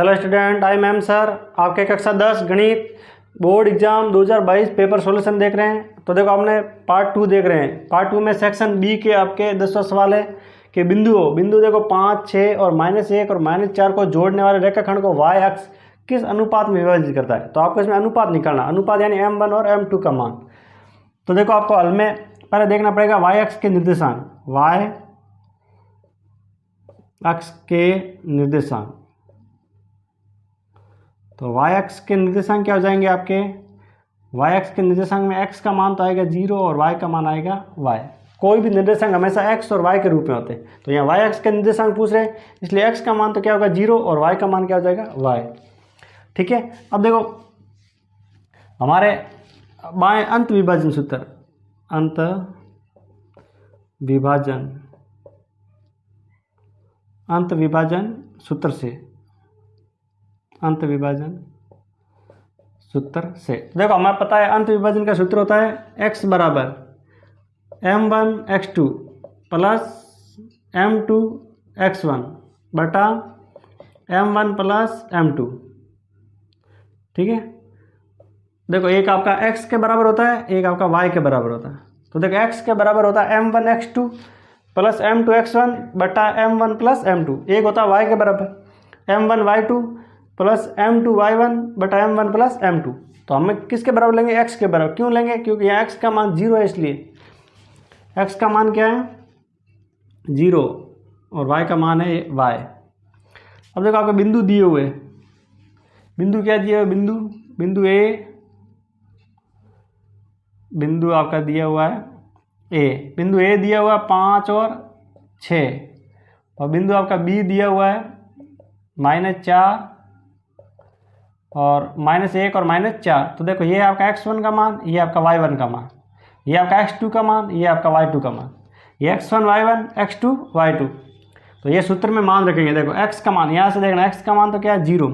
Hello student, I am sir. आपके कक्षा 10 गणित बोर्ड एग्जाम 2022 पेपर सॉल्यूशन देख रहे हैं। तो देखो, हमने पार्ट 2 देख रहे हैं। पार्ट 2 में सेक्शन बी के आपके 10वां सवाल है कि बिंदु देखो 5, 6 और -1 और -4 को जोड़ने वाले रेखाखंड को y अक्ष किस अनुपात में विभाजित करता है। तो आपको इसमें अनुपात निकालना, अनुपात यानी m1 और m2 का मान। तो देखो, आपको हल में पहले देखना पड़ेगा y अक्ष के निर्देशांक, y अक्ष के निर्देशांक। तो y अक्ष के निर्देशांक क्या हो जाएंगे आपके? y अक्ष के निर्देशांक में x का मान तो आएगा 0 और y का मान आएगा y। कोई भी निर्देशांक हमेशा x और y के रूप में होते हैं। तो यहाँ y अक्ष के निर्देशांक पूछ रहे हैं, इसलिए x का मान तो क्या होगा 0 और y का मान क्या हो जाएगा y। ठीक है। अब देखो, हमारे बाएं अंत विभाजन सूत्र, अंत विभाजन सूत्र से, अंत विभाजन सूत्र से देखो, हमें पता है अंत विभाजन का सूत्र होता है x बराबर m1 x2 plus m2 x1 बटा m1 प्लस m2। ठीक है। देखो, एक आपका x के बराबर होता है, एक आपका y के बराबर होता है। तो देखो, x के बराबर होता है m1 x2 plus m2 x1 बटा m1 प्लस m2। एक होता है y के बराबर m1 y2 plus m2 y1 बटा m1 प्लस m2। तो हमें किसके बराबर लेंगे? x के बराबर। क्यों लेंगे? क्योंकि यहाँ x का मान 0 है, इसलिए x का मान क्या है? 0 और y का मान है y। अब देखो, आपके बिंदु दिए हुए, बिंदु क्या दिए हुए? बिंदु a, बिंदु आपका दिया हुआ है a, बिंदु a दिया हुआ है 5 और 6, और बिंदु आपका b दिया हुआ है -4 और -1 और -4। तो देखो, ये आपका x1 का मान, ये आपका y1 का मान, ये आपका x2 का मान, ये आपका y2 का मान, ये x1 y1 x2 y2। तो ये सूत्र में मान रखेंगे। देखो, x का मान यहाँ से देखना, x का मान तो क्या है? 0।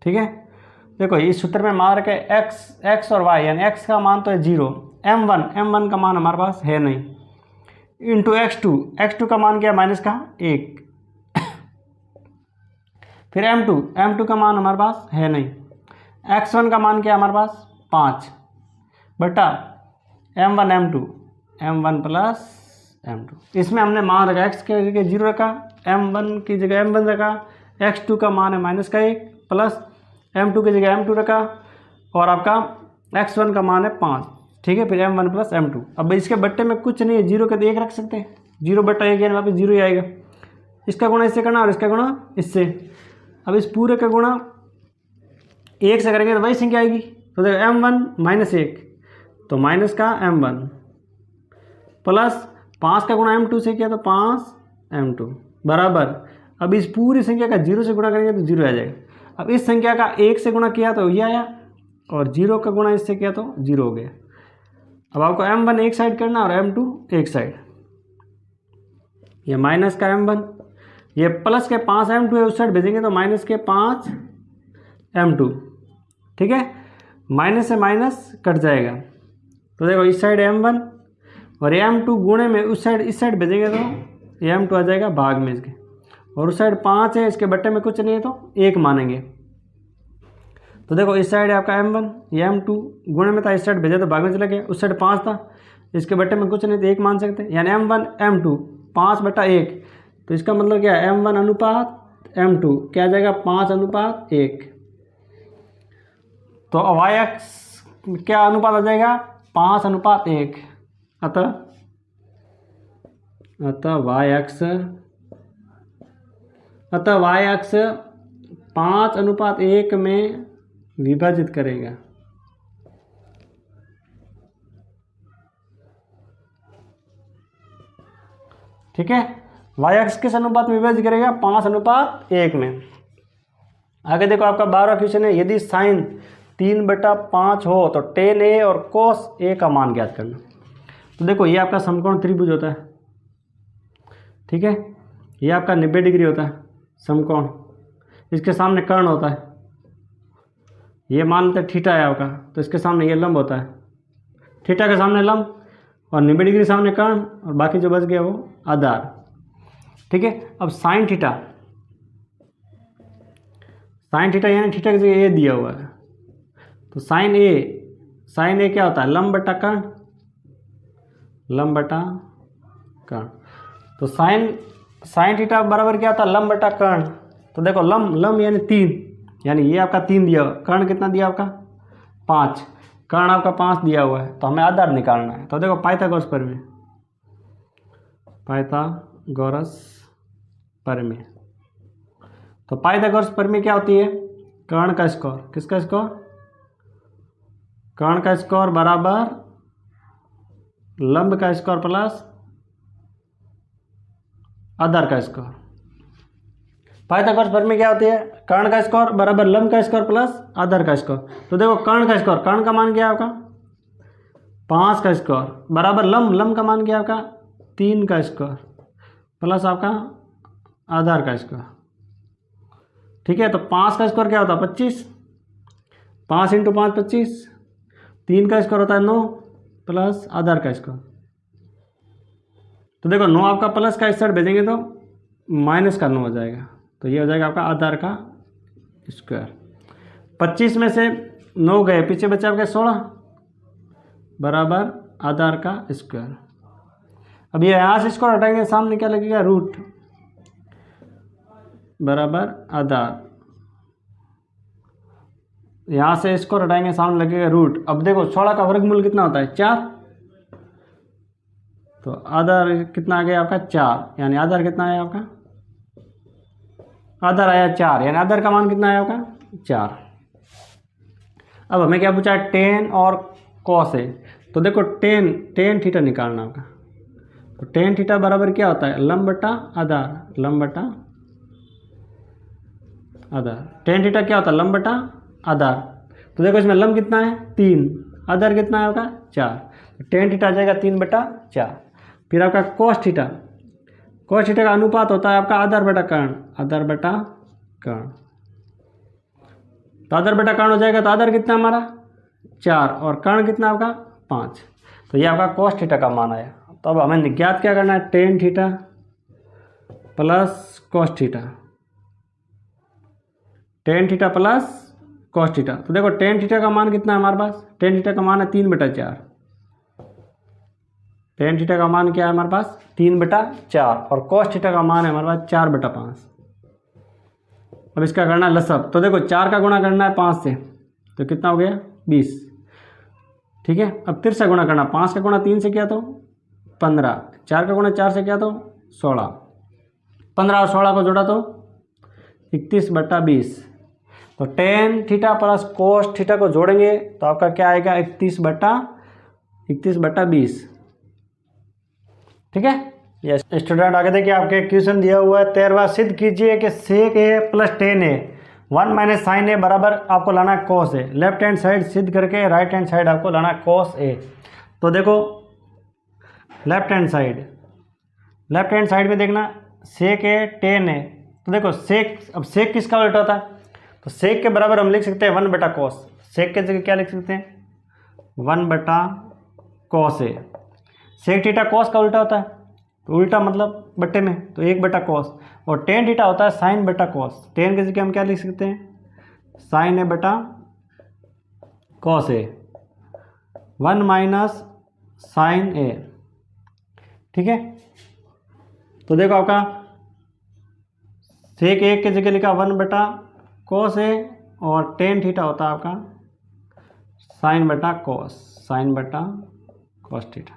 ठीक है। देखो, इस सूत्र में मान रखे x और y, यानी x का मान तो है 0, m1 का मान हमारे पास है नहीं, इंटू x2 का मान क्या है? माइनस का 1, फिर m2 का मान हमारे पास है नहीं, x1 का मान क्या है हमारे पास? 5 बटा m1 प्लस m2। इसमें हमने मान रखा, x के जगह 0 रखा, m1 की जगह m1 रखा, x2 का मान है -1 प्लस m2 की जगह m2 रखा, और आपका x1 का मान है 5। ठीक है। फिर m1 प्लस m2। अब इसके बट्टे में कुछ नहीं है, 0 के तो 1 रख सकते हैं, 0 बट्टा 1 यानी वापस 0 ही आएगा। इसका गुणा इससे करना और इसका गुणा इससे। अब इस पूरे का गुणा 1 से करेंगे तो वही संख्या आएगी। तो देखो, m1 -1 तो माइनस का m1 प्लस 5 का गुणा m2 से किया तो 5 m2 बराबर। अब इस पूरी संख्या का 0 से गुणा करेंगे तो 0 आ जाएगा। अब इस संख्या का 1 से गुणा किया तो ये आया, और 0 का गुणा इससे किया तो 0 हो गया। अब आपको m1 एक साइड करना और m2 एक साइड। ये माइनस का m1, ये प्लस के 5 m2 है, उस साइड भेजेंगे तो माइनस के 5 m2। ठीक है। माइनस से माइनस कट जाएगा। तो देखो, इस साइड m1 और ये m2 गुणे में उस साइड, इस साइड भेजेंगे तो ये m2 आ जाएगा भाग में इसके, और उस साइड 5 है, इसके बट्टे में कुछ नहीं है तो 1 मानेंगे। तो देखो, इस साइड है आपका m1, ये m2 गुणे में था, इस साइड भेजा तो भाग में चला गया, उस साइड 5 था, इसके बट्टे में कुछ नहीं तो 1 मान सकते हैं, यानी m1 m2 5 बटा 1। तो इसका मतलब क्या है? m1 अनुपात m2 क्या आ जाएगा? 5 अनुपात 1। तो y अक्ष क्या अनुपात आ जाएगा? 5 अनुपात 1। अतः y अक्ष 5 अनुपात 1 में विभाजित करेगा। ठीक है। y अक्ष किस अनुपात में विभाजित करेगा? 5 अनुपात 1 में। आगे देखो, आपका 12वां क्वेश्चन है, यदि साइन 3/5 हो तो tan a और cos a का मान ज्ञात करना। तो देखो, ये आपका समकोण त्रिभुज होता है। ठीक है। ये आपका 90 डिग्री होता है समकोण, इसके सामने कर्ण होता है, ये मान लेते थीटा है आपका, तो इसके सामने ये लंब होता है, थीटा के सामने लंब और 90 डिग्री सामने कर्ण, और बाकी जो बच गया वो आधार। ठीक है। अब साइन थीटा यानी थीटा की जगह ए दिया हुआ है, तो साइन ए क्या होता है, लंब बटा कर्ण, लंब बटा कर्ण। तो साइन थीटा बराबर क्या होता है, लंब बटा कर्ण। तो देखो लंब यानी 3, यानी ये आपका 3 दिया हुआ, कर्ण कितना दिया आपका 5, कर्ण आपका 5 दिया हुआ है, तो हमें आधार निकालना है। तो देखो पाइथागोरस प्रमेय, तो पाइथागोरस प्रमेय क्या होती है, कर्ण का स्क्वायर, किसका स्क्वायर, कर्ण का स्क्वायर बराबर लंब का स्क्वायर प्लस आधार का स्क्वायर। पाइथागोरस प्रमेय क्या होती है, कर्ण का स्क्वायर बराबर लंब का स्क्वायर प्लस आधार का स्क्वायर। तो देखो कर्ण का स्क्वायर, कर्ण का मान क्या है आपका 5 का स्क्वायर बराबर लंब का मान क्या है आपका 3 का स्क्वायर प्लस आपका आधार का स्क्वायर। ठीक है, तो 5 का स्क्वायर क्या होता है 25, 5 × 5 25, 3 का स्क्वायर होता है 9 प्लस आधार का स्क्वायर। तो देखो 9 आपका प्लस का इस साइड भेजेंगे तो माइनस का 9 हो जाएगा, तो ये हो जाएगा आपका आधार का स्क्वायर। 25 में से 9 गए, पीछे बचे आपके 16 बराबर आधार का स्क्वायर। अब ये यहाँ से स्क्वायर हटाएंगे, सामने क्या लगेगा रूट बराबर आधार, यहाँ से स्क्वायर हटाएंगे सामने लगेगा रूट। अब देखो 16 का वर्गमूल कितना होता है 4, तो आधार कितना आ गया आपका 4, यानी आधार कितना है आपका, आधार आया 4, यानी आधार का मान कितना आया आपका 4। अब हमें क्या पूछा है टेन और कॉस है, तो देखो टेन थीटा निकालना आपका। तो टेन थीटा बराबर क्या होता है लंब बटा आधार, लंब बटा आधार। टेन थीटा क्या होता है लंब बटा आधार। तो देखो इसमें लंब कितना है 3, आधार कितना है आपका 4, तो टेन थीटा आ जाएगा 3/4। फिर आपका कॉस थीटा का अनुपात होता है आपका आधार बटा कर्ण, आधार बटा कर्ण। तो आधार बटा कर्ण हो जाएगा, तो आधार कितना हमारा 4 और कर्ण कितना आपका 5, तो ये आपका कॉस थीटा का मान आया। तो अब हमें ज्ञात क्या करना है tan theta plus cos theta, tan theta plus cos theta. तो देखो टेन थीटा का मान कितना है हमारे पास, टेन थीटा का मान है 3/4, टेन थीटा का मान क्या है हमारे पास 3/4 और कॉस थीटा का मान है हमारे पास 4/5। अब इसका करना है लसअप, तो देखो 4 का गुणा करना है 5 से, तो कितना हो गया 20। ठीक है, अब 3 से गुणा करना, 5 का गुणा 3 से किया तो 15, 4 का गुणा 4 से किया तो 16, 15 और 16 को जोड़ा तो 31/20। तो tan theta plus cos theta को जोड़ेंगे तो आपका क्या आएगा 31/20। ठीक है, यस स्टूडेंट आगे देखिए आपके क्वेश्चन दिया हुआ है 13वां, सिद्ध कीजिए कि सेक ए प्लस टेन ए 1 माइनस साइन ए बराबर आपको लाना है कोस ए। लेफ्ट हैंड साइड सिद्ध करके राइट हैंड साइड आपको लाना है कोस ए। तो देखो लेफ्ट हैंड साइड में देखना सेक ए टेन ए, तो देखो सेक, अब सेक किसका उल्टा होता है, तो सेक के बराबर हम लिख सकते हैं 1/cos, सेक के जगह क्या लिख सकते हैं 1/cos ए। सेक थीटा कॉस का उल्टा होता है, तो उल्टा मतलब बट्टे में, तो 1/cos, और टेन थीटा होता है साइन बटा कॉस, टेन के जगह हम क्या लिख सकते हैं साइन ए बटा कॉस ए, 1 माइनस साइन ए। ठीक है, तो देखो आपका सेक एक के जगह लिखा 1/cos ए और टेन थीटा होता है आपका साइन बटा कॉस, साइन बटा कॉस थीटा,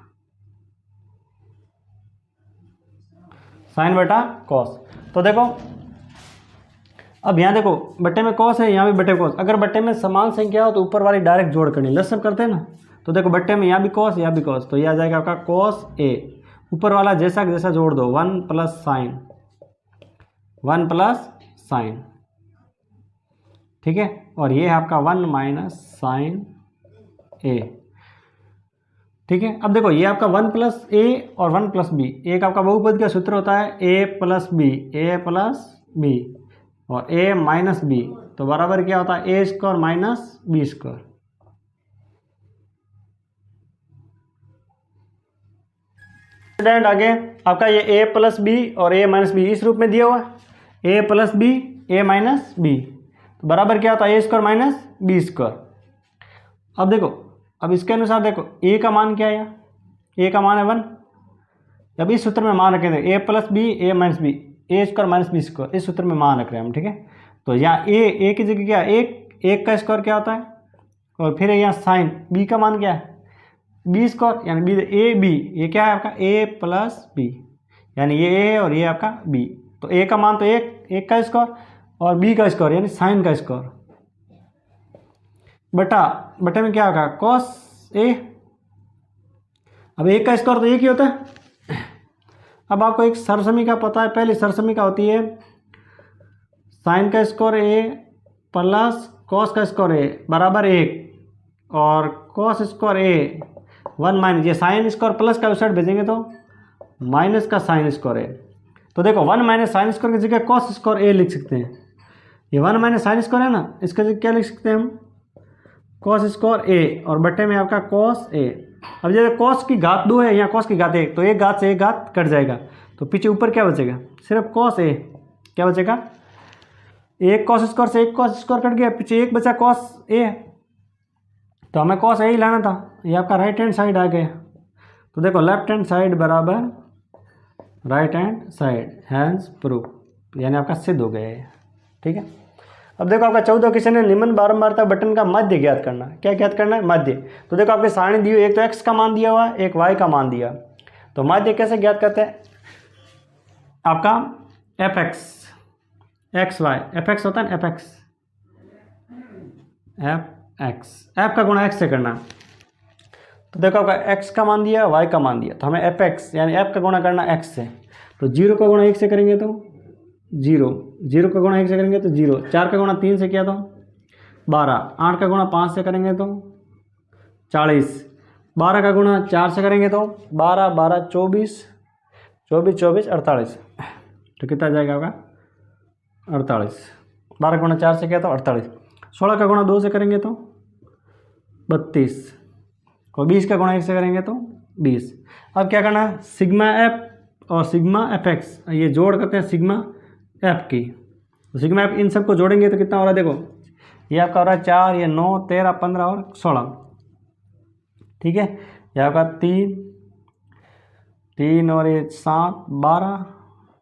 साइन बटा कॉस। तो देखो अब यहाँ देखो बट्टे में कॉस है, यहाँ भी बट्टे कॉस, अगर बट्टे में समान संख्या हो तो ऊपर वाली डायरेक्ट जोड़ करनी, लसअप करते हैं ना, तो देखो बट्टे में यहाँ भी कॉस यहाँ भी कॉस, तो ये आ जाएगा आपका कॉस ए, ऊपर वाला जैसा जैसा जोड़ दो 1 प्लस साइन। ठीक है, और ये है आपका 1 माइनस साइन ए। ठीक है, अब देखो ये आपका 1 प्लस ए और 1 प्लस बी, एक आपका बहुपद का सूत्र होता है ए प्लस बी और ए माइनस बी, तो बराबर क्या होता है A square minus B square. Student आगे आपका ये a प्लस बी और a माइनस बी इस रूप में दिया हुआ है, a plus B a minus B, तो बराबर क्या होता है a square minus B square. अब देखो, अब इसके अनुसार देखो a का मान क्या है, a का मान है 1। अब इस सूत्र में मान रखे थे a plus B a minus B, a square minus B square, इस सूत्र में मान रख रहे हैं हम, ठीक है। तो यहाँ a की जगह क्या, एक का स्क्वायर क्या होता है, और फिर यहाँ साइन b का मान क्या है बी स्क्वायर, यानी बी ए बी, ये क्या है आपका a प्लस बी, यानी ये a है और ये आपका b। तो a का मान तो एक का स्क्वायर और b का स्क्वायर यानी साइन का स्क्वायर बटे में क्या होगा कॉस a। अब a का स्क्वायर तो एक ही होता है। अब आपको एक सरसमीका पता है, पहली सरसमीका होती है साइन का स्क्वायर a प्लस कॉस का स्क्वायर a बराबर 1 और कॉस स्क्वायर a 1 माइनस, ये साइन स्क्वायर प्लस का उस साइड भेजेंगे तो माइनस का साइन स्क्वायर a। तो देखो 1 माइनस साइन स्क्वायर की जगह कॉस स्क्वायर a लिख सकते हैं। ये 1 माइनस साइन स्क्वायर है ना, इसका जगह क्या लिख सकते हैं हम कॉस स्क्वायर a और बटे में आपका कॉस a। अब जैसे कॉस की घात 2 है, यहाँ कॉस की घात 1, तो एक घात से एक घात कट जाएगा, तो पीछे ऊपर क्या बचेगा सिर्फ कॉस a। क्या बचेगा, एक कॉस स्क्वायर से एक कॉस स्क्वायर कट गया, पीछे एक बचा कॉस a, तो हमें कॉस a ही लाना था। ये आपका राइट हैंड साइड आ गया, तो देखो लेफ्ट हैंड साइड बराबर right hand side, hence proof, यानी आपका सिद्ध हो गया है, ठीक है। अब देखो आपका 14 क्वेश्चन है निम्न बारंबारता बटन का मध्य ज्ञात करना। क्या ज्ञात करना है, मध्य। तो देखो आपके सारणी दी हुई, एक तो x का मान दिया हुआ है, एक y का मान दिया, तो मध्य कैसे ज्ञात करते हैं, आपका fx एक्स वाई, fx होता है fx, f का गुणा x से करना। तो देखो आपका x का मान दिया, y का मान दिया, तो हमें fx यानी f का गुणा करना x से। तो 0 का गुणा 1 से करेंगे तो 0, 0 का गुणा 1 से करेंगे तो 0, 4 का गुणा 3 से किया तो 12, 8 का गुणा 5 से करेंगे तो 40, 12 का गुणा 4 से करेंगे तो 12, 12 24, 24 24 48, तो कितना जाएगा आपका 48। 12 गुणा 4 से किया तो 48, 16 का गुणा 2 से करेंगे तो 32 और 20 का गुणा 1 से करेंगे तो 20। अब क्या करना है, सिग्मा एफ और सिग्मा एफ एक्स ये जोड़ करते हैं सिग्मा एफ की, तो सिग्मा एफ इन सबको जोड़ेंगे तो कितना हो रहा है, देखो ये आपका हो रहा है 4, ये 9, 13, 15 और 16, ठीक है। ये आपका 3 और ये 7, 12,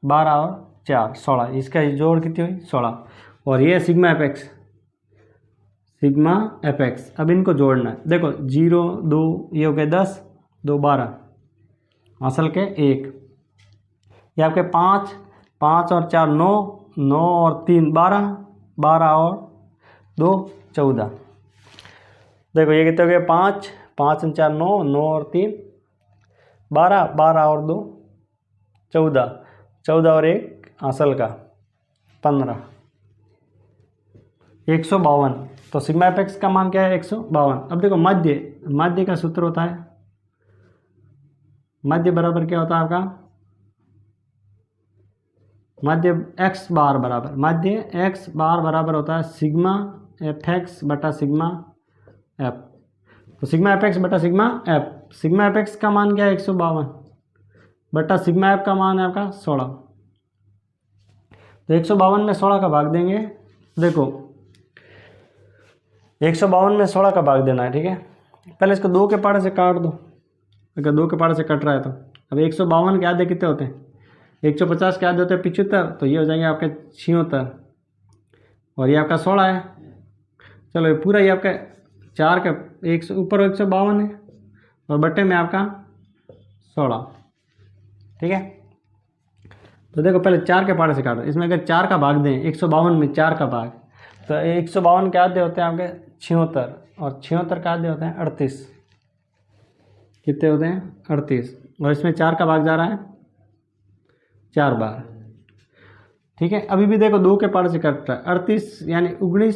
12 और 4 16, इसका जोड़ कितनी हुई 16, और ये sigma F x, sigma F x. अब इनको जोड़ना है, देखो 0 2 ये हो गए 10, 2 12, असल के 1, ये आपके 5 5 और 4 9, 9 और 3 12, 12 और 2 14। देखो ये कितने हो गए 5 5 और 4 9, 9 और 3 12, 12 और 2 14, 14 और 1 असल का 15, 152। तो सिग्मा एफ एक्स का मान क्या है 152। अब देखो मध्य का सूत्र होता है, मध्य बराबर क्या होता है आपका, मध्य x बार बराबर, मध्य x बार बराबर होता है सिग्मा एफ एक्स बटा सिग्मा एफ। तो सिग्मा एफ एक्स बटा sigma F, sigma F x का मान क्या है 152 बटा सिग्मा एफ का मान है आपका 16। तो 152 में 16 का भाग देंगे, देखो 152 में 16 का भाग देना है, ठीक है। पहले इसको 2 के पाड़े से काट दो, अगर 2 के पाड़े से कट रहा है तो। अब 152 के आधे कितने होते हैं, 150 के आधे होते हैं 75, तो ये हो जाएंगे आपके 76 और ये आपका 16 है। चलो ये पूरा ये आपका 4 का ऊपर 152 है और बट्टे में आपका 16, ठीक है। तो देखो पहले 4 के पाड़े से काटो, इसमें अगर 4 का भाग दें 152 में 4 का भाग, तो 152 के आधे होते हैं आपके 76 और 76 के आधे होते हैं 38, कितने होते हैं 38, और इसमें 4 का भाग जा रहा है 4 बार, ठीक है। अभी भी देखो 2 के पाड़े से कट रहा है 38 यानी 19,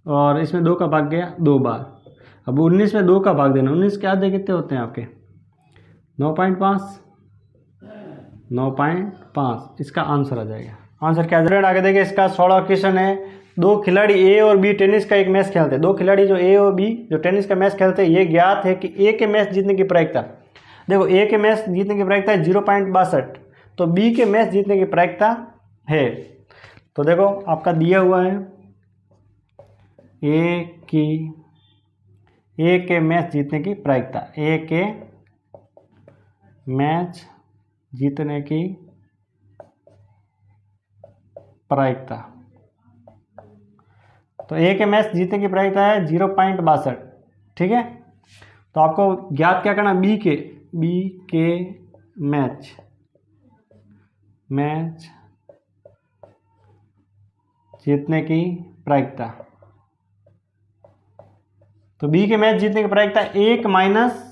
और इसमें 2 का भाग गया 2 बार। अब 19 में 2 का भाग देना, 19 के आधे कितने होते हैं आपके 9.5, इसका आंसर आ जाएगा। आंसर क्या है आगे देखिए, इसका 16 क्वेश्चन है। 2 खिलाड़ी ए और बी टेनिस का एक मैच खेलते हैं। 2 खिलाड़ी जो ए और बी जो टेनिस का मैच खेलते हैं, ये ज्ञात है कि ए के मैच जीतने की प्रायिकता, देखो ए के मैच जीतने की प्रायिकता है 0.62, तो बी के मैच जीतने की प्रायिकता है, तो देखो आपका दिया हुआ है ए के मैच जीतने की प्रायिकता, ए के मैच जीतने की प्रायिकता, तो ए के मैच जीतने की प्रायिकता है 0.62, ठीक है। तो आपको ज्ञात क्या करना, बी के मैच जीतने की प्रायिकता, तो बी के मैच जीतने की प्रायिकता 1 माइनस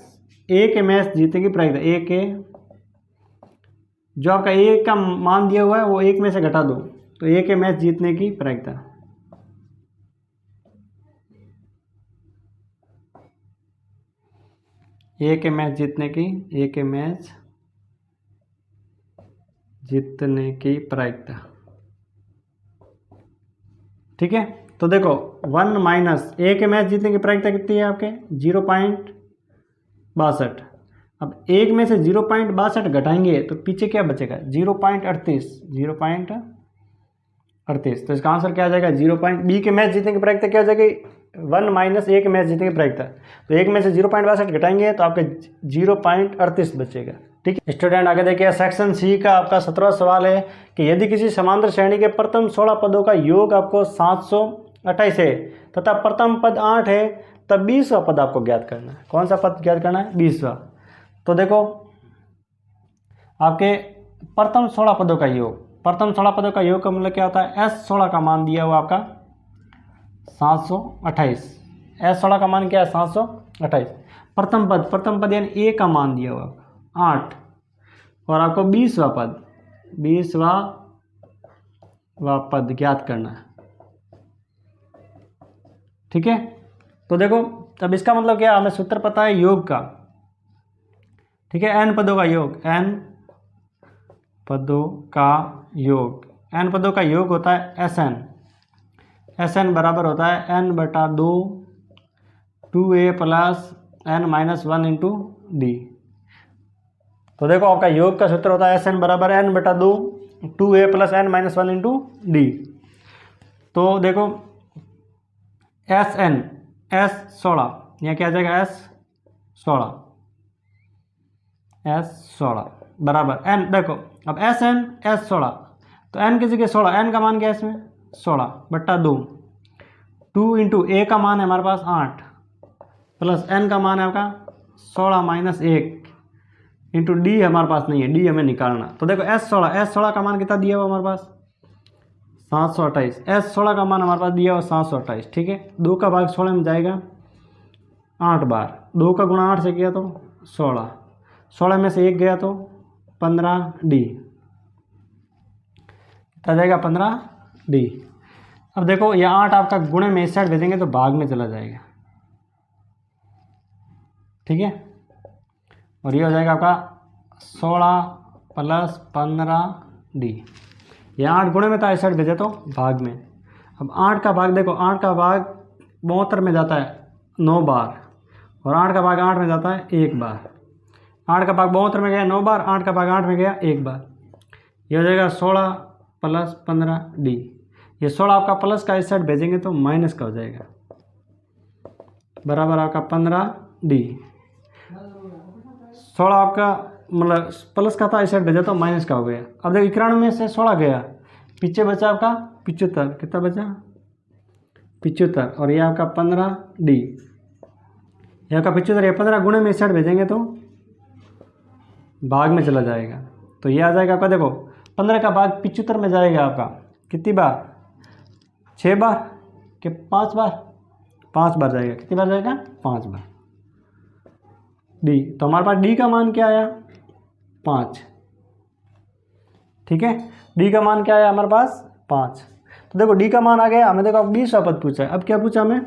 ए के मैच जीतने की प्रायिकता, ए के जो आपका ए का मान दिया हुआ है वो 1 में से घटा दो, तो ए के मैच जीतने की प्रायिकता, ए के मैच जीतने की प्रायिकता, ठीक है। तो देखो 1 माइनस ए के मैच जीतने की प्रायिकता कितनी है आपके 0.62, अब 1 में से 0.62 घटाएंगे तो पीछे क्या बचेगा 0.38, तो इसका आंसर क्या आ जाएगा बी के मैच जीतने की प्रायिकता क्या हो जाएगी 1 माइनस ए के मैच जीतने की प्रायिकता, तो 1 में से 0.62 घटाएंगे तो आपका 0.38 बचेगा, ठीक है। स्टूडेंट आगे देखिए सेक्शन सी का आपका 17वां सवाल है कि यदि किसी समांतर श्रेणी के प्रथम 16 पदों का योग आपको 728 है तथा प्रथम पद 8 है तब 20वां पद आपको ज्ञात करना है। कौन सा पद ज्ञात करना है 20वां। तो देखो आपके प्रथम 16 पदों का योग, प्रथम 16 पदों का योग का मतलब क्या होता है, S16 का मान दिया हुआ आपका 728, S16 का मान क्या है 728, प्रथम पद यानी ए का मान दिया हुआ 8 और आपको 20वां पद ज्ञात करना है, ठीक है। तो देखो अब इसका मतलब क्या, हमें सूत्र पता है योग का, ठीक है, n पदों का योग होता है SN बराबर होता है n/2 2a plus n-1 into D. तो देखो आपका योग का सूत्र होता है SN बराबर n/2 2a plus n-1 into D. तो देखो SN S16 यहाँ क्या आ जाएगा S16 बराबर n, देखो अब SN S16 तो n की जगह 16, n का मान क्या है इसमें 16/2, 2 इंटू ए का मान है हमारे पास 8 प्लस n का मान है आपका 16 माइनस 1 इंटू डी हमारे पास नहीं है, डी हमें निकालना। तो देखो S16 का मान कितना दिया हुआ हमारे पास 728, S16 का मान हमारे पास दिया हुआ 728, ठीक है। 2 का भाग 16 में जाएगा 8 बार, 2 का गुणा 8 से किया तो 16 में से 1 गया तो 15D आ जाएगा 15D। अब देखो ये 8 आपका गुणे में इस साइड भेजेंगे तो भाग में चला जाएगा, ठीक है, और ये हो जाएगा आपका 16 प्लस 15D। ये 8 गुणे में था, इस साइड भेजे तो भाग में। अब 8 का भाग देखो, 8 का भाग 72 में जाता है 9 बार और 8 का भाग 8 में जाता है 1 बार। 8 का भाग 72 में गया 9 बार, 8 का भाग 8 में गया 1 बार। ये हो जाएगा 16 प्लस 15D। ये 16 आपका प्लस का इस साइड भेजेंगे तो माइनस का हो जाएगा, बराबर आपका 15D। 16 आपका मतलब प्लस का था, इस साइड भेजा तो माइनस का हो गया। अब देखो 91 में से 16 गया, पीछे बचा आपका 75, कितना बचा 75 और ये आपका 15D। ये आपका 75, ये 15 गुणे में इस साइड भेजेंगे तो भाग में चला जाएगा, तो ये आ जाएगा आपका देखो 15 का भाग 75 में जाएगा आपका कितनी बार 6 बार कि 5 बार, 5 बार जाएगा। कितनी बार जाएगा 5 बार डी। तो हमारे पास डी का मान क्या आया 5, ठीक है, डी का मान क्या आया हमारे पास 5। तो देखो डी का मान आ गया हमें, देखो अब 20वां पद पूछा है। अब क्या पूछा हमें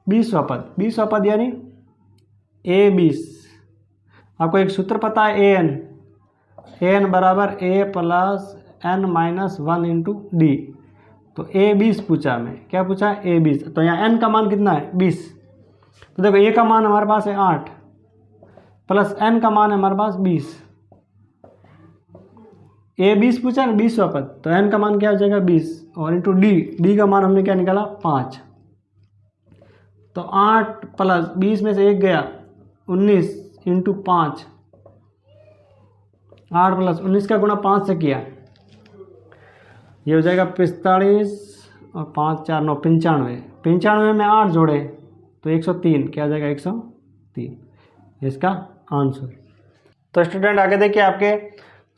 20वां पद यानी A20। आपको एक सूत्र पता है an बराबर a plus n-1 into D. तो A20 पूछा हमें, क्या पूछा है A20। तो यहाँ n का मान कितना है 20। तो देखो a का मान हमारे पास है 8 प्लस n का मान है हमारे पास 20। ए 20 पूछा ना, 20वां पद, तो n का मान क्या हो जाएगा 20 और इंटू डी का मान हमने क्या निकाला 5। तो 8 प्लस 20 में से 1 गया 19 इंटू 5, 8 प्लस 19 का गुणा 5 से किया, ये हो जाएगा 45 और 5 4 9 95। 95 में 8 जोड़े तो 103, क्या आ जाएगा 103 इसका आंसर। तो स्टूडेंट आगे देखिए आपके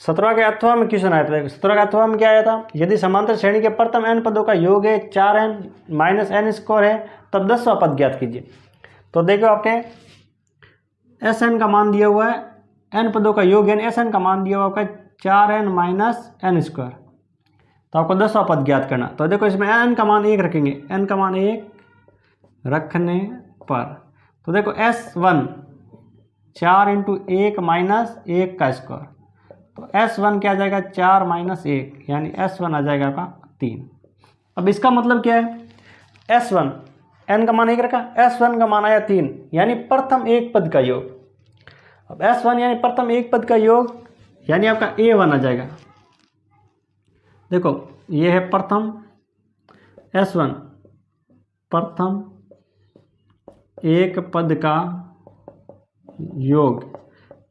17 के अथवा में क्वेश्चन आया था। 17 के अथवा में क्या आया था, यदि समांतर श्रेणी के प्रथम n पदों का योग है 4n माइनस n स्क्वायर है तब 10वां पद ज्ञात कीजिए। तो देखो आपके Sn का मान दिया हुआ है, n पदों का योग यानी Sn का मान दिया हुआ है 4n माइनस n स्क्वायर, तो आपको 10वां पद ज्ञात करना। तो देखो इसमें n का मान 1 रखेंगे, n का मान 1 रखने पर तो देखो S1 4 इंटू 1 माइनस 1 का स्क्वायर, तो S1 क्या आ जाएगा 4 माइनस 1 यानी S1 आ जाएगा आपका 3। अब इसका मतलब क्या है, S1 n का मान 1 रखा, S1 का मान आया 3 यानी प्रथम एक पद का योग। अब S1 यानी प्रथम एक पद का योग यानी आपका A1 आ जाएगा। देखो ये है प्रथम S1 प्रथम एक पद का योग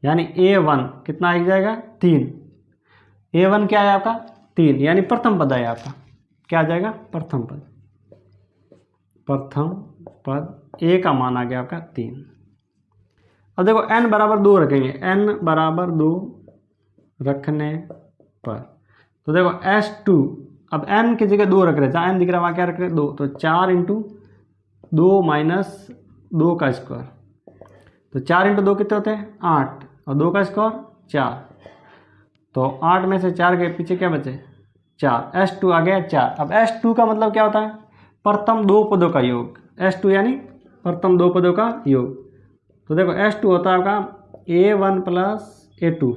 यानी A1 कितना आ जाएगा 3। A1 क्या है आपका 3 यानी प्रथम पद है आपका, क्या आ जाएगा प्रथम पद। प्रथम पद A का मान आ गया आपका 3। अब देखो n बराबर 2 रखेंगे, n बराबर 2 रखने पर तो देखो S2, अब n की जगह 2 रख रहे, जहाँ n दिख रहा है वहाँ क्या रख रहे 2, तो 4 इंटू 2 माइनस 2 का स्क्वायर, तो 4 इंटू 2 कितने होते हैं 8 और 2 का स्क्वायर 4, तो 8 में से 4 के पीछे क्या बचे 4, S2 आ गया 4। अब S2 का मतलब क्या होता है प्रथम दो पदों का योग, S2 यानी प्रथम दो पदों का योग। तो देखो S2 होता है आपका A1 प्लस A2।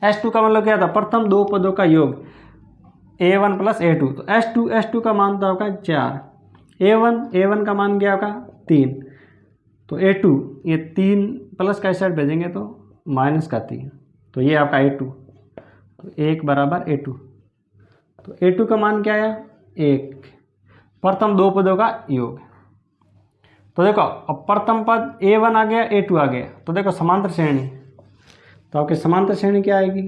S2 का मतलब क्या था प्रथम दो पदों का योग A1 प्लस A2, तो S2 का मान तो आपका 4, A1 का मान क्या आपका 3, तो A2 ये 3 प्लस का साइड भेजेंगे तो माइनस का 3, तो ये आपका A2, तो 1 बराबर A2, तो A2 का मान क्या आया 1, प्रथम दो पदों का योग। तो देखो अब प्रथम पद A1 आ गया A2 आ गया, तो देखो समांतर श्रेणी, तो आपकी समांतर श्रेणी क्या आएगी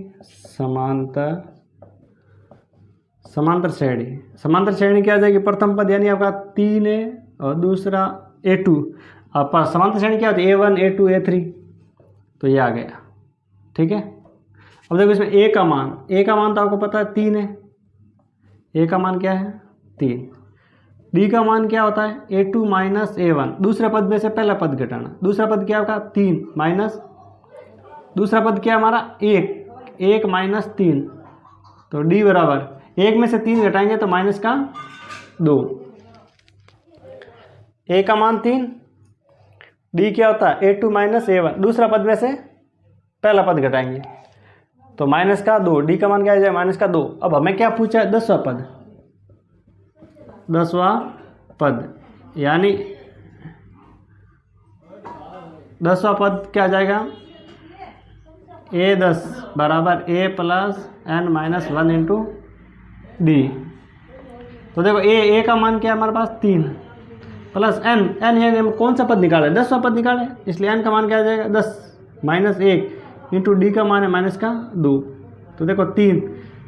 समांतर श्रेणी क्या आ जाएगी प्रथम पद यानी आपका 3 है और दूसरा A2, अब समांतर श्रेणी क्या होती है A1 A2 A3, तो ये आ गया ठीक है। अब देखो इसमें A का मान तो आपको पता है 3 है, A का मान क्या है 3, D का मान क्या होता है A2 माइनस A1, दूसरे पद में से पहला पद घटाना, दूसरा पद क्या होगा 3 माइनस दूसरा पद क्या हमारा 1 माइनस 3, तो D बराबर 1 में से 3 घटाएंगे तो माइनस का 2, A का मान 3, D क्या होता है A2 माइनस A1, दूसरा पद में से पहला पद घटाएंगे तो माइनस का 2, D का मान क्या आ जाएगा माइनस का 2। अब हमें क्या पूछा है 10वां पद यानी 10वां पद क्या आ जाएगा A10 बराबर A plus n minus 1 into D. तो देखो A का मान क्या है हमारे पास 3 प्लस n यानी हम कौन सा पद निकाले 10वां पद निकाले, इसलिए n का मान क्या आ जाएगा 10 माइनस 1 इंटू डी का मान है माइनस का 2, तो देखो 3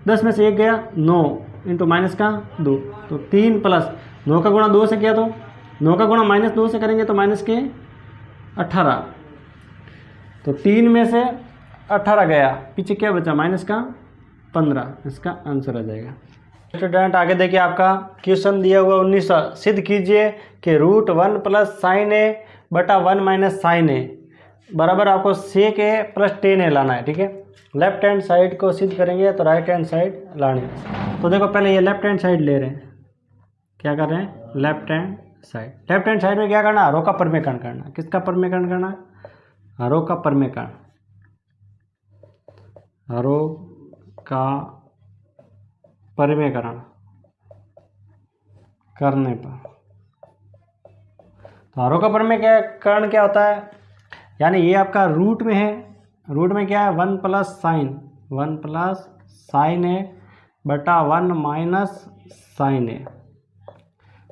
10 में से 1 गया 9 इंटू माइनस का 2, तो 3 प्लस 9 का गुणा 2 से किया तो 9 का गुणा माइनस 2 से करेंगे तो माइनस के 18, तो 3 में से 18 गया, पीछे क्या बचा माइनस का 15, इसका आंसर आ जाएगा। स्टूडेंट आगे देखिए आपका क्वेश्चन दिया हुआ 19 सिद्ध कीजिए कि रूट 1 प्लस साइन ए बटा 1 माइनस साइन ए बराबर आपको सेक ए प्लस टेन ए लाना है, ठीक है। लेफ्ट हैंड साइड को सिद्ध करेंगे तो राइट हैंड साइड लानी है। तो देखो पहले ये लेफ्ट हैंड साइड ले रहे हैं, क्या कर रहे हैं लेफ्ट हैंड साइड में क्या करना आरो का परमेकरण करना, किसका परमेकरण करना आरो का परमेकरण, आरो का परिमेयकरण करने पर, तो आरो का परिमेयकरण क्या होता है यानी ये आपका रूट में है, रूट में क्या है 1 प्लस साइन ए बटा 1 माइनस साइन ए।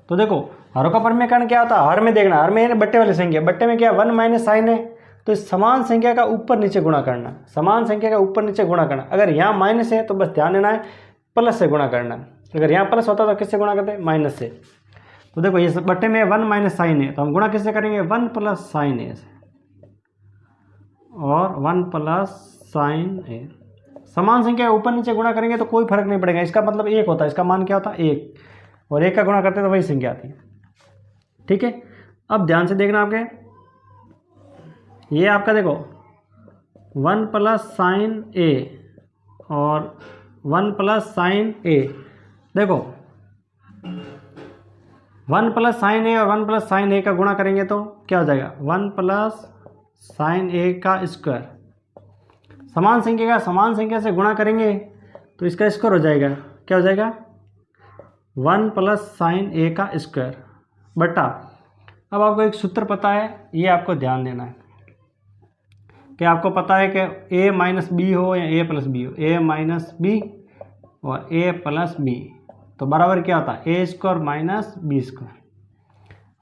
तो देखो हरों का परिमेयकरण क्या होता है, हर में देखना, हर में है बट्टे वाली संख्या, बट्टे में क्या 1 माइनस साइन है, तो इस समान संख्या का ऊपर नीचे गुणा करना, समान संख्या का ऊपर नीचे गुणा करना। अगर यहाँ माइनस है तो बस ध्यान देना है प्लस से गुणा करना, अगर यहाँ प्लस होता तो किससे गुणा करते, माइनस से। तो देखो ये बट्टे में 1 माइनस साइन है, तो हम गुणा किससे करेंगे 1 प्लस साइन ए से, और 1 प्लस साइन ए। समान संख्या ऊपर नीचे गुणा करेंगे तो कोई फर्क नहीं पड़ेगा, इसका मतलब 1 होता है, इसका मान क्या होता है 1, और 1 का गुणा करते हैं तो वही संख्या आती है। ठीक है, अब ध्यान से देखना आपके, ये आपका देखो 1 प्लस साइन ए और 1 प्लस साइन ए, देखो 1 प्लस साइन ए और 1 प्लस साइन ए का गुणा करेंगे तो क्या हो जाएगा 1 प्लस साइन ए का स्क्वायर। समान संख्या का समान संख्या से गुणा करेंगे तो इसका स्क्वायर हो जाएगा, क्या हो जाएगा 1 प्लस साइन ए का स्क्वायर बटा, अब आपको एक सूत्र पता है, ये आपको ध्यान देना है कि आपको पता है कि a माइनस बी हो या a प्लस बी हो, a माइनस बी और a प्लस बी, तो बराबर क्या होता है A square minus B square.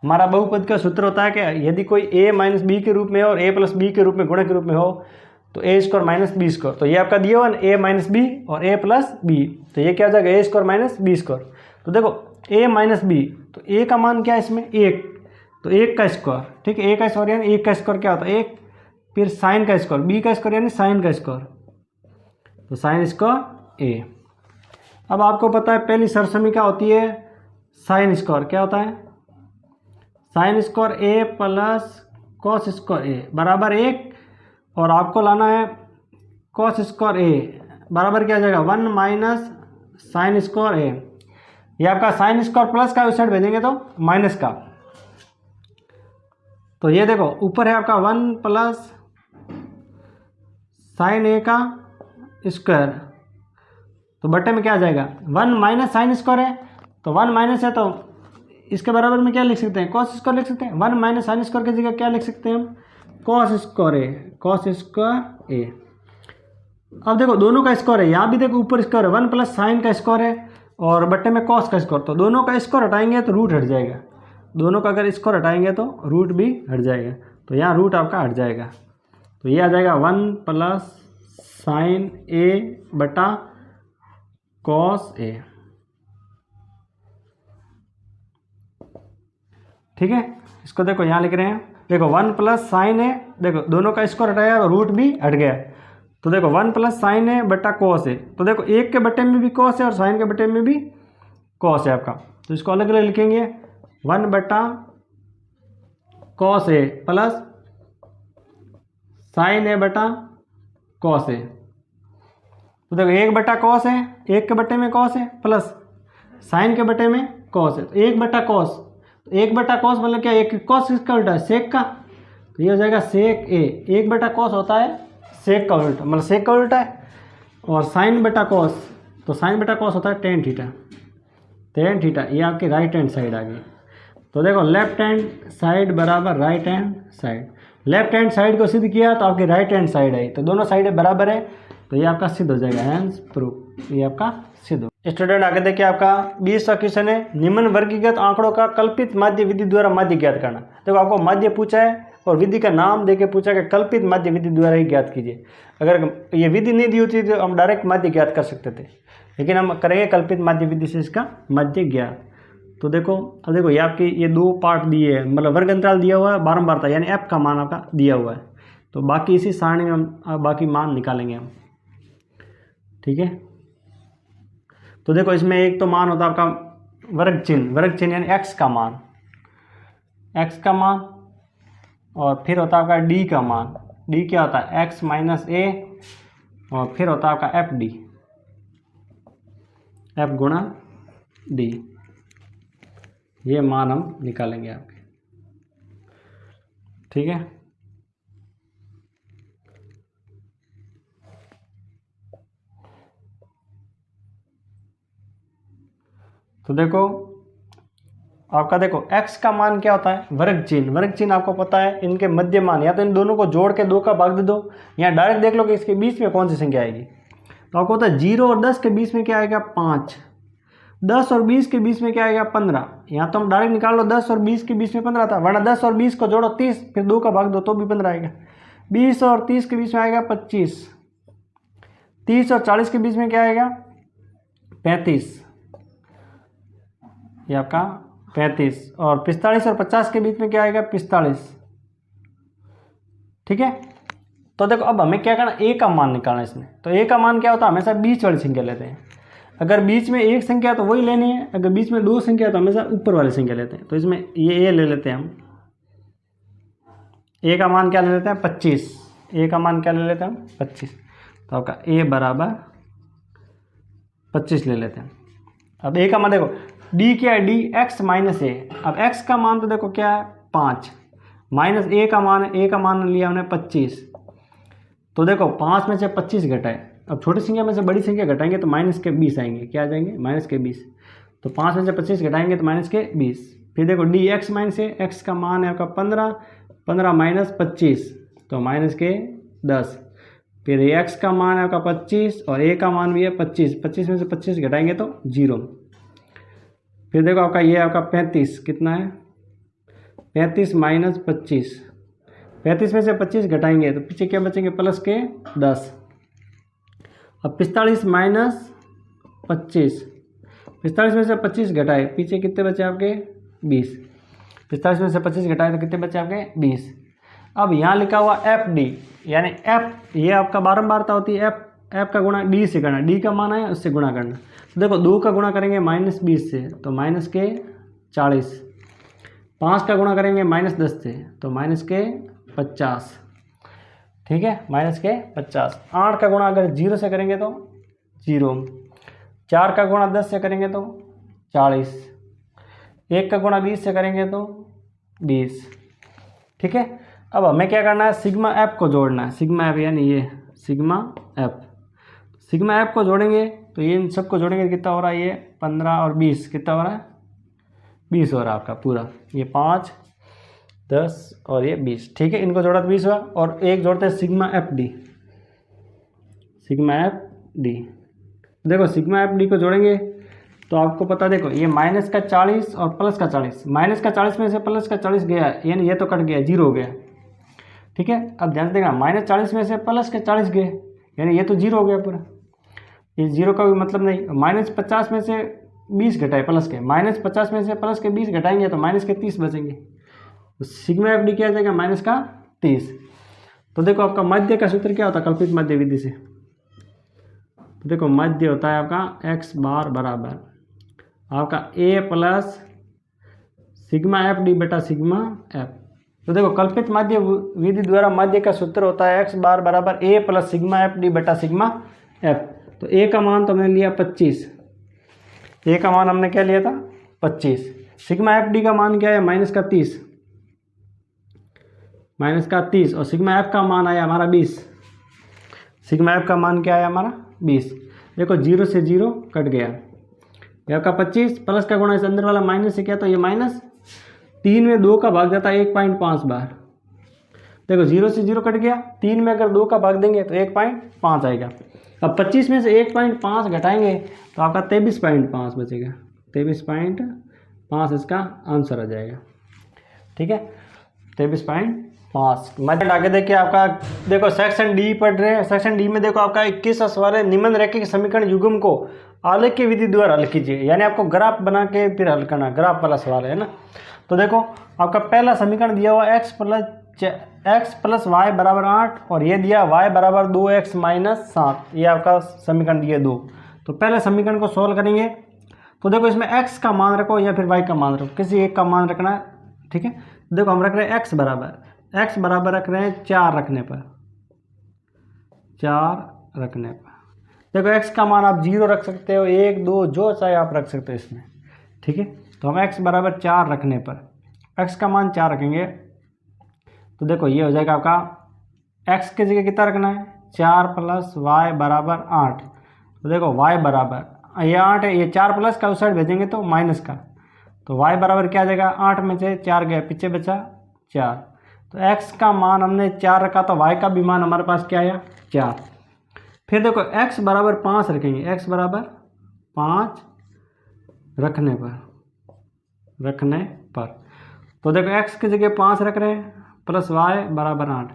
हमारा बहुपद का सूत्र होता है कि यदि कोई a माइनस बी के रूप में हो और a प्लस बी के रूप में गुणा के रूप में हो तो ए स्क्वायर माइनस बी स्क्वायर, तो ये आपका दिया हुआ a माइनस बी और a प्लस बी, तो ये क्या हो जाएगा ए स्क्वायर माइनस बी स्क्वायर। तो देखो a माइनस बी, तो a का मान क्या है इसमें 1, तो 1 का स्क्वायर, ठीक है 1 का स्क्वायर यानी 1 का स्क्वायर क्या होता है 1, फिर साइन का स्क्वायर, b का स्क्वायर यानी साइन का स्क्वायर, तो साइन स्क्वायर a। अब आपको पता है पहली सरसमी क्या होती है साइन स्क्वायर, क्या होता है sine square a plus cos square a बराबर 1, और आपको लाना है कॉस स्क्वायर a बराबर क्या आ जाएगा 1 माइनस साइन स्क्वायर a। ये आपका साइन स्क्वायर प्लस का उस साइड भेजेंगे तो माइनस का, तो ये देखो ऊपर है आपका 1 प्लस साइन ए का स्क्वायर, तो बट्टे में क्या आ जाएगा 1 माइनस साइन स्क्वायर है, तो 1 माइनस है तो इसके बराबर में क्या लिख सकते हैं कॉस स्क्वायर लिख सकते हैं, 1 माइनस साइन स्क्वायर की जगह क्या लिख सकते हैं हम कॉस स्क्वायर ए, कॉस स्क्वायर ए। अब देखो दोनों का स्क्वायर है, यहाँ भी देखो ऊपर स्क्वायर है 1 प्लस साइन का स्क्वायर है और बट्टे में कॉस का स्क्वायर, तो दोनों का स्क्वायर हटाएंगे तो रूट हट जाएगा, दोनों का अगर स्क्वायर हटाएंगे तो रूट भी हट जाएगा, तो यहाँ रूट आपका हट जाएगा, तो ये आ जाएगा 1 प्लस साइन ए बटा कॉस ए। ठीक है, इसको देखो यहाँ लिख रहे हैं, देखो 1 प्लस साइन ए, देखो दोनों का स्क्वायर हटाया और रूट भी हट गया, तो देखो 1 प्लस साइन ए बटा कॉस ए, तो देखो 1 के बटे में भी कॉस है और साइन के बटे में भी कॉस है आपका, तो इसको अलग अलग लिखेंगे 1 बटा कॉस ए प्लस साइन ए बटा कॉस ए, तो देखो 1 बटा कॉस है, 1 के बटे में कॉस है प्लस साइन के बटे में कॉस है, तो 1 बटा कॉस, तो 1 बटा कॉस मतलब क्या, एक कॉस किसका उल्टा है सेक का, तो ये हो जाएगा सेक ए, 1 बटा कॉस होता है सेक का उल्टा, मतलब सेक का उल्टा है, और साइन बटा कॉस, तो साइन बटा कॉस होता है टेन थीटा, टेन थीटा, ये आपकी राइट हैंड साइड आ गई। तो देखो लेफ्ट हैंड साइड बराबर right hand side, left hand side को सिद्ध किया तो आपकी राइट हैंड साइड आई, तो दोनों साइडें बराबर है, तो ये आपका सिद्ध हो जाएगा, हैंस प्रूफ, ये आपका सिद्ध हो। स्टूडेंट आगे देखिए आपका 20वां क्वेश्चन है, निम्न वर्गीकृत आंकड़ों का कल्पित माध्य विधि द्वारा माध्य ज्ञात करना। देखो आपको माध्य पूछा है और विधि का नाम देके पूछा कि कल्पित माध्य विधि द्वारा ही ज्ञात कीजिए। अगर ये विधि नहीं दी होती तो हम डायरेक्ट माध्य ज्ञात कर सकते थे, लेकिन हम करेंगे कल्पित माध्य विधि से इसका माध्य ज्ञात। तो देखो अब देखो ये आपकी ये 2 पार्ट दिए हैं, मतलब वर्ग अंतराल दिया हुआ है बारंबारता यानी f का मान आपका दिया हुआ है, तो बाकी इसी सारणी में हम बाकी मान निकालेंगे हम। ठीक है, तो देखो इसमें एक तो मान होता है आपका वर्ग चिन्ह यानी x का मान, x का मान, और फिर होता है आपका d का मान, d क्या होता है x माइनस a, और फिर होता है आपका f d, f गुणा d, ये मान हम निकालेंगे आपके। ठीक है, तो देखो आपका देखो x का मान क्या होता है, वर्ग चिन्ह आपको पता है, इनके मध्य मान या तो इन दोनों को जोड़ के 2 का भाग दे दो, या डायरेक्ट देख लो कि इसके बीच में कौन सी संख्या आएगी। तो आपको पता है 0 और 10 के बीच में क्या आएगा 5, 10 और 20 के बीच में क्या आएगा 15। यहाँ तो हम डायरेक्ट निकाल लो 10 और 20 के बीच में 15 था, वरना 10 और 20 को जोड़ो 30, फिर 2 का भाग दो तो भी 15 आएगा। 20 और 30 के बीच में आएगा 25, 30 और 40 के बीच में क्या आएगा 35, ये आपका 35, और 45 और 50 के बीच में क्या आएगा 45। ठीक है, तो देखो अब हमें क्या करना, ए का मान निकालना है इसमें। तो ए का मान क्या होता है, हमेशा बीच वाली संख्या लेते हैं। अगर बीच में एक संख्या तो वही लेनी है, अगर बीच में 2 संख्या तो हमेशा ऊपर वाली संख्या लेते हैं। तो इसमें ये ए ले लेते हैं हम, ए का मान क्या ले लेते हैं 25, ए का मान क्या ले लेते हैं हम 25। तो आपका ए बराबर 25 ले लेते हैं। अब ए का मान देखो डी क्या है, डी एक्स माइनस ए। अब एक्स का मान तो देखो क्या है 5, माइनस ए का मान है, ए का मान लिया हमने 25। तो देखो 5 में से 25 घटाए, अब छोटी संख्या में से बड़ी संख्या घटाएंगे तो माइनस के 20 आएंगे, क्या आ जाएंगे माइनस के 20। तो 5 में से 25 घटाएंगे तो माइनस के 20। फिर देखो डी एक्स माइनस ए, एक्स का मान है आपका 15, 15 माइनस 25 तो माइनस के 10। फिर एक्स का मान है आपका 25 और ए का मान भी है 25, 25 में से 25 घटाएंगे तो 0। फिर देखो आपका ये आपका 35 कितना है 35 माइनस 25, 35 में से 25 घटाएंगे तो पीछे क्या बचेंगे प्लस के 10। अब 45 माइनस 25, 45 में से 25 घटाए पीछे कितने बचे आपके 20, 45 में से 25 घटाए तो कितने बचे आपके 20। अब यहाँ लिखा हुआ एफ डी, यानी एफ ये आपका बारंबारता होती है, एफ का गुणा डी से करना, डी का मान है उससे गुणा करना। तो देखो 2 का गुणा करेंगे माइनस 20 से तो माइनस के 40, 5 का गुणा करेंगे माइनस 10 से तो माइनस के 50। ठीक है, माइनस के 50। 8 का गुणा अगर 0 से करेंगे तो 0, 4 का गुणा 10 से करेंगे तो 40, 1 का गुणा 20 से करेंगे तो 20। ठीक है, अब हमें क्या करना है सिग्मा एफ को जोड़ना है, सिग्मा एफ यानी ये सिग्मा एफ। सिग्मा एफ को जोड़ेंगे तो ये इन सबको जोड़ेंगे कितना हो रहा है, ये 15 और 20 कितना हो रहा है 20 हो रहा है आपका पूरा, ये 5, 10 और ये 20। ठीक है, इनको जोड़ा तो 20 हुआ, और एक जोड़ते हैं sigma F D, sigma F D. देखो सिग्मा एफ डी को जोड़ेंगे तो आपको पता देखो ये माइनस का 40 और प्लस का 40, माइनस का 40 में से प्लस का 40 गया यानी ये तो कट गया 0 हो गया। ठीक है, अब ध्यान से देखना माइनस 40 में से प्लस के 40 गए यानी ये तो 0 हो गया पूरा, ये 0 का भी मतलब नहीं। माइनस 50 में से 20 घटाए प्लस के, माइनस 50 में से प्लस के 20 घटाएंगे तो माइनस के 30 बचेंगे। तो सिग्मा एफ डी क्या आ जाएगा माइनस का 30। तो देखो आपका मध्य का सूत्र क्या होता है कल्पित मध्य विधि से, तो देखो मध्य होता है आपका एक्स बार बराबर आपका ए प्लस सिग्मा एफ डी बटा सिग्मा एफ। तो देखो कल्पित मध्य विधि द्वारा मध्य का सूत्र होता है एक्स बार बराबर ए प्लस सिग्मा एफ डी बटा सिग्मा एफ। तो ए का मान तो हमने लिया 25, ए का मान हमने क्या लिया था 25, सिग्मा एफ डी का मान क्या है माइनस का 30, माइनस का 30, और सिग्मा एफ का मान आया हमारा 20, सिग्मा एफ का मान क्या आया हमारा 20। देखो 0 से 0 कट गया, यह का 25 प्लस का गुणा इस अंदर वाला माइनस से क्या तो ये माइनस, 3 में 2 का भाग जाता है 1.5 बार। देखो 0 से 0 कट गया, 3 में अगर 2 का भाग देंगे तो 1.5 आएगा। अब 25 में से 1.5 घटाएंगे तो आपका 23.5 बचेगा, 23.5 इसका आंसर आ जाएगा। ठीक है, 23.5। मध्य आगे देखिए आपका देखो सेक्शन डी पढ़ रहे हैं, सेक्शन डी में देखो आपका 21 सवाल निम्न रैखिक समीकरण युग्म को आलेख्य विधि द्वारा हल कीजिए, यानी आपको ग्राफ बना के फिर हल करना, ग्राफ वाला सवाल है ना। तो देखो आपका पहला समीकरण दिया हुआ x प्लस वाई बराबर 8 और ये दिया y बराबर 2x माइनस 7, ये आपका समीकरण दिया 2। तो पहले समीकरण को सोल्व करेंगे तो देखो इसमें x का मान रखो या फिर y का मान रखो, किसी एक का मान रखना है। ठीक है, देखो हम रख रहे हैं x बराबर रख रहे हैं 4 रखने पर, 4 रखने पर। देखो x का मान आप 0 रख सकते हो, 1 2 जो चाहे आप रख सकते हो इसमें। ठीक है, तो हम x बराबर 4 रखने पर x का मान 4 रखेंगे तो देखो ये हो जाएगा आपका x की जगह कितना रखना है 4 प्लस y बराबर 8। तो देखो y बराबर ये 8 है, ये 4 प्लस का उस साइड भेजेंगे तो माइनस का, तो y बराबर क्या आ जाएगा, 8 में से 4 गया, पीछे बचा 4। तो x का मान हमने 4 रखा, तो y का भी मान हमारे पास क्या आया, 4। फिर देखो x बराबर 5 रखेंगे, x बराबर 5 रखने पर तो देखो x की जगह 5 रख रहे हैं प्लस y बराबर 8,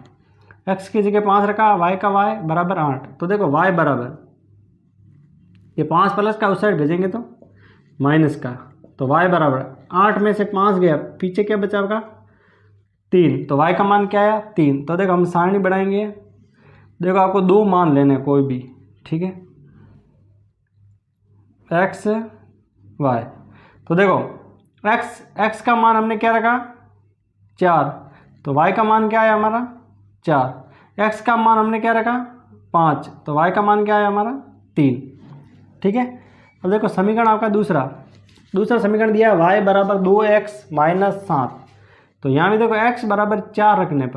x की जगह 5 रखा, y का y बराबर 8। तो देखो y बराबर ये 5 प्लस का उस साइड भेजेंगे तो माइनस का, तो y बराबर 8 में से 5 गया, पीछे क्या बचा होगा 3, तो y का मान क्या आया 3। तो देखो हम सारणी बढ़ाएंगे, देखो आपको 2 मान लेने कोई भी, ठीक है, x y। तो देखो x का मान हमने क्या रखा 4, तो y का मान क्या आया हमारा 4। x का मान हमने क्या रखा 5, तो y का मान क्या आया हमारा 3, ठीक है। अब देखो समीकरण आपका दूसरा समीकरण दिया है y बराबर 2x माइनस 7। तो यहाँ भी देखो x बराबर 4 रखने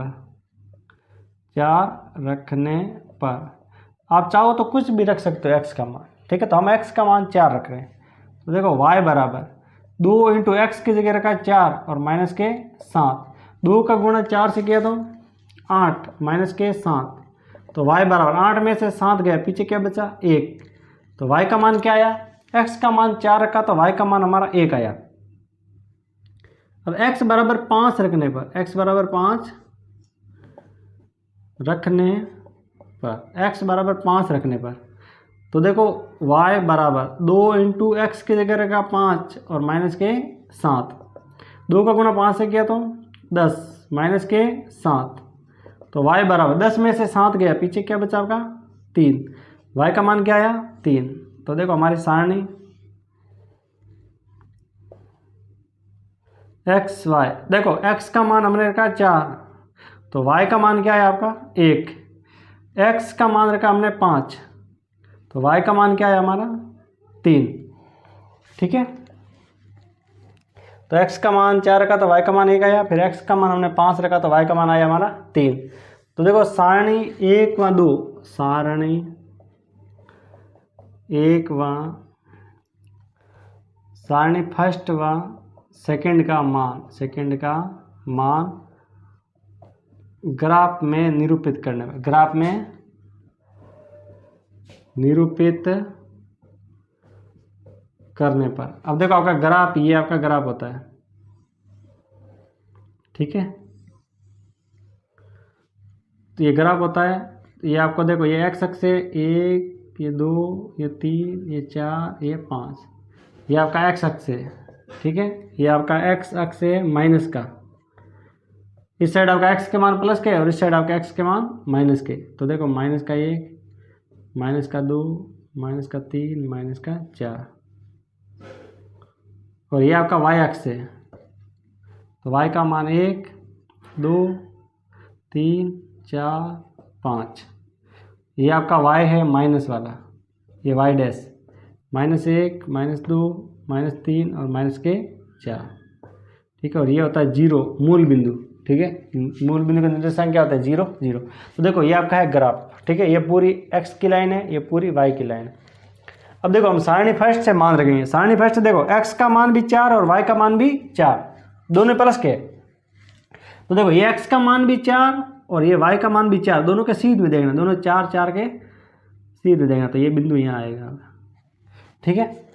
पर आप चाहो तो कुछ भी रख सकते हो x का मान, ठीक है। तो हम x का मान 4 रख रहे हैं। तो देखो y बराबर 2 इंटू एक्स की जगह रखा 4 और माइनस के 7, 2 का गुणा 4 से किया तो 8 माइनस के 7, तो y बराबर 8 में से 7 गया, पीछे क्या बचा 1। तो y का मान क्या आया, x का मान 4 रखा तो y का मान हमारा 1 आया। अब x बराबर 5 रखने पर, x बराबर 5 रखने पर तो देखो y बराबर 2 इंटू एक्स की जगह रखा 5 और माइनस के 7, 2 का गुणा 5 से किया तो 10 माइनस के 7, तो y बराबर 10 में से 7 गया, पीछे क्या बचा होगा 3, y का मान क्या आया 3। तो देखो हमारी सारणी एक्स वाई, देखो x का मान हमने रखा 4, तो y का मान क्या है आपका 1, x का मान रखा हमने 5, तो y का मान क्या है हमारा 3, ठीक है। तो x का मान 4 रखा तो y का मान 1 आया, फिर x का मान हमने 5 रखा तो y का मान आया हमारा 3। तो देखो सारणी 1 व 2, सारणी 1 व सारणी फर्स्ट व सेकंड का मान ग्राफ में निरूपित करने में, ग्राफ में निरूपित करने पर। अब देखो आपका ग्राफ, ये आपका ग्राफ होता है, ठीक है। तो ये ग्राफ होता है, ये आपको देखो ये एक्स अक्ष से 1, ये 2, ये 3, ये 4, ये 5, ये आपका एक्स अक्ष है, ठीक है। ये आपका एक्स अक्ष है माइनस का, इस साइड आपका एक्स के मान प्लस के और इस साइड आपका एक्स के मान माइनस के। तो देखो माइनस का 1, माइनस का 2, माइनस का 3, माइनस का 4, और ये आपका वाई अक्ष है, तो वाई का मान 1, 2, 3, 4, 5, ये आपका वाई है माइनस वाला, ये वाई डैश, -1, -2, -3 और माइनस के 4, ठीक है। और ये होता है 0 मूल बिंदु, ठीक है। मूल बिंदु का निर्देशांक क्या होता है 0, 0। तो देखो ये आपका है ग्राफ, ठीक है। ये पूरी x की लाइन है, ये पूरी y की लाइन है। अब देखो हम सारणी फर्स्ट से मान रखेंगे, सारणी फर्स्ट से देखो x का मान भी 4 और y का मान भी 4, दोनों प्लस के। तो देखो ये x का मान भी 4 और ये y का मान भी 4, दोनों के सीध में देखना, दोनों 4, 4 के सीध में देखना, तो ये बिंदु यहाँ आएगा, ठीक है।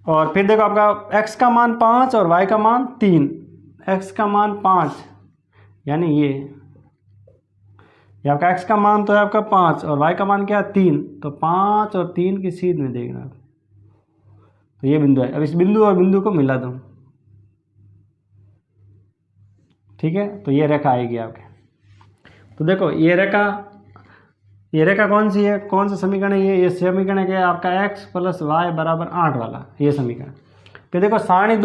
और फिर देखो आपका x का मान 5 और y का मान 3, x का मान 5 यानी ये आपका x का मान तो है आपका 5 और y का मान क्या है 3, तो 5 और 3 की सीध में देखना, तो ये बिंदु है। अब इस बिंदु और बिंदु को मिला दो, ठीक है, तो ये रेखा आएगी आपके। तो देखो ये रेखा कौन सी है, कौन सा समीकरण है ये समीकरण है क्या आपका x + y = 8 वाला, ये समीकरण। फिर देखो सारणी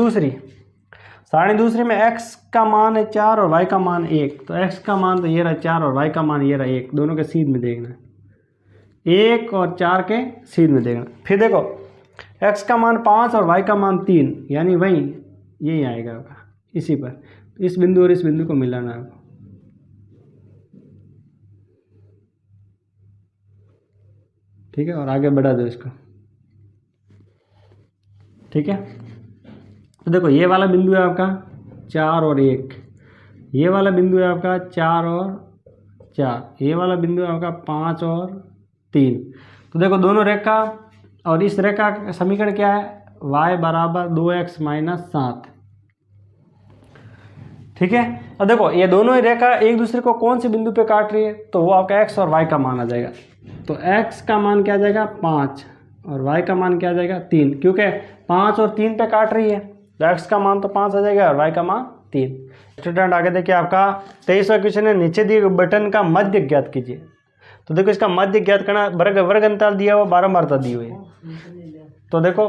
दूसरी में x का मान है 4 और y का मान 1, तो x का मान तो ये रहा 4 और y का मान ये रहा 1, दोनों के सीध में देखना, 1 और 4 के सीध में देखना। फिर देखो x का मान 5 और y का मान 3, यानी वही यही आएगा आपका, इसी पर इस बिंदु और इस बिंदु को मिलाना है आपको, ठीक है। और आगे बढ़ा दो इसको, ठीक है। तो देखो ये वाला बिंदु है आपका 4 और 1, ये वाला बिंदु है आपका 4 और 4, ये वाला बिंदु है आपका 5 और 3। तो देखो दोनों रेखा और इस रेखा का समीकरण क्या है, y बराबर 2x माइनस 7। ठीक है। अब देखो ये दोनों ही रेखा एक दूसरे को कौन से बिंदु पे काट रही है, तो वो आपका x और y का मान आ जाएगा। तो x का मान क्या आ जाएगा 5 और y का मान क्या आ जाएगा 3, क्योंकि 5 और 3 पे काट रही है तो x का मान तो 5 आ जाएगा और y का मान 3। स्टूडेंट आगे देखिए आपका 23वां क्वेश्चन है, नीचे दिए बटन का मध्य ज्ञात कीजिए। तो देखो इसका मध्य ज्ञात करना, वर्ग अंतराल दिया हुआ, बारंबारता दी हुई है। तो देखो